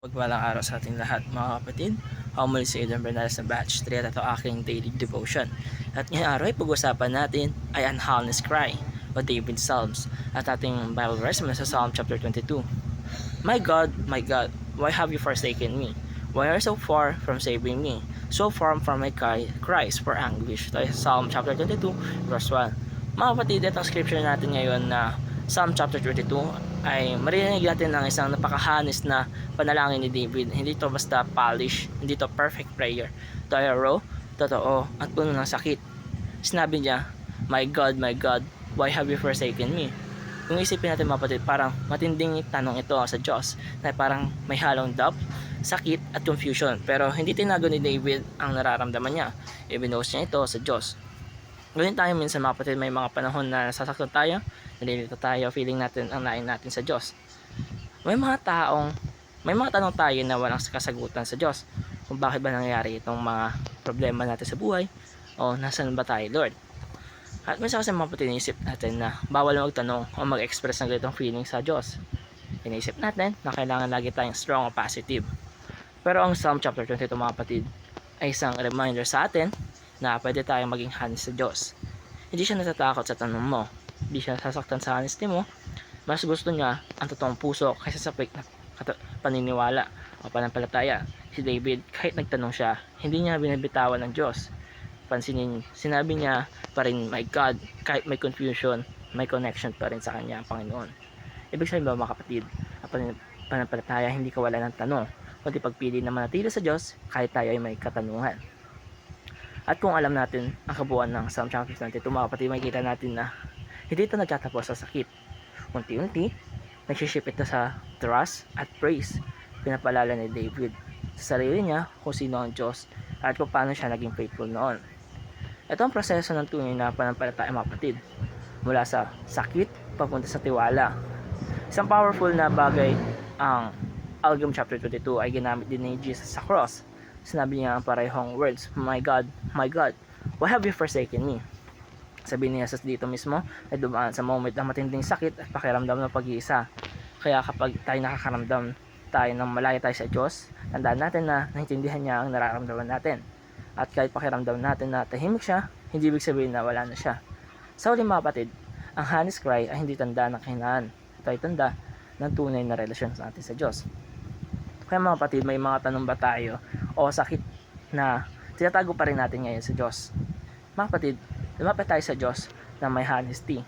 Pagpalang araw sa ating lahat mga kapatid. Ako muli si Aidan Bernales ng Batch 3 at ito aking daily devotion. At ngayong araw ay pag-usapan natin ay An Honest Cry o David Psalms. At ating Bible verse mula sa Psalm chapter 22. My God, why have you forsaken me? Why are you so far from saving me? So far from my cries for anguish. Ito ay Psalm chapter 22 verse 1. Mga kapatid, itong scripture natin ngayon na Psalm chapter 22 ay marinig natin ang isang napakahanis na panalangin ni David. Hindi to basta polish, hindi to perfect prayer. Ito ay raw, totoo, at puno ng sakit. Sinabi niya, my God, why have you forsaken me? Kung isipin natin mga kapatid, parang matinding tanong ito sa Diyos na parang may halong doubt, sakit at confusion. Pero hindi tinago ni David ang nararamdaman niya. Ibinost niya ito sa Diyos. Ganyan tayo minsan mga kapatid, may mga panahon na nasasaktan tayo, nalilito tayo, feeling natin ang lain natin sa Diyos. May mga tanong tayo na walang kasagutan sa Diyos. Kung bakit ba nangyayari itong mga problema natin sa buhay, o nasan ba tayo, Lord? At minsan kasi mga kapatid, iniisip natin na bawal magtanong o mag-express ng ganitong feeling sa Diyos. Iniisip natin na kailangan lagi tayong strong o positive. Pero ang Psalm chapter 22 mga kapatid ay isang reminder sa atin na pwede tayong maging honest sa Diyos. Hindi siya natatakot sa tanong mo, hindi siya sasaktan sa honesty mo. Mas gusto niya ang totoong puso kaysa sa fake na paniniwala o panampalataya. Si David, kahit nagtanong siya, hindi niya binabitawan ng Diyos. Pansinin, sinabi niya pa rin, my God, kahit may confusion, may connection pa rin sa kanya ang Panginoon. Ibig sabihin ba mga kapatid, ang panampalataya hindi kawala ng tanong, kundi pagpili na manatili sa Diyos kahit tayo ay may katanungan. At kung alam natin ang kabuuan ng Psalm chapter 22 mga kapatid, makikita natin na hindi ito nagtatapos sa sakit. Unti-unti, nagsiship ito sa trust at praise. Pinapalala ni David sa sarili niya kung sino ang Diyos at kung paano siya naging faithful noon. Ito ang proseso ng tunay na panampalataya mga kapatid. Mula sa sakit, papunta sa tiwala. Isang powerful na bagay ang Algam chapter 22 ay ginamit din ni Jesus sa cross. Sinabi niya ang parehong words, my God, why have you forsaken me? Sabi ni Jesus dito mismo ay dumaan sa moment ng matinding sakit at pakiramdam ng pag-iisa. Kaya kapag tayo nakakaramdam tayo ng malayo tayo sa Diyos, tandaan natin na naintindihan niya ang nararamdaman natin. At kahit pakiramdam natin na tahimik siya, hindi ibig sabihin na wala na siya. Sa huli mga kapatid, ang honest cry ay hindi tanda ng kahinaan. Ito ay tanda ng tunay na relasyon natin sa Diyos. Kaya mga kapatid, may mga tanong ba tayo o sakit na tinatago pa rin natin ngayon sa Diyos? Mga kapatid, lumapit tayo sa Diyos na may honesty.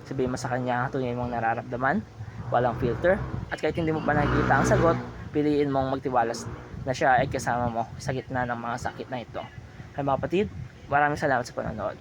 Sabihin mo sa Kanya ang tunay mong nararamdaman, walang filter, at kahit hindi mo pa nakikita ang sagot, piliin mong magtiwala na siya ay kasama mo sa gitna ng mga sakit na ito. Kaya mga kapatid, maraming salamat sa panonood.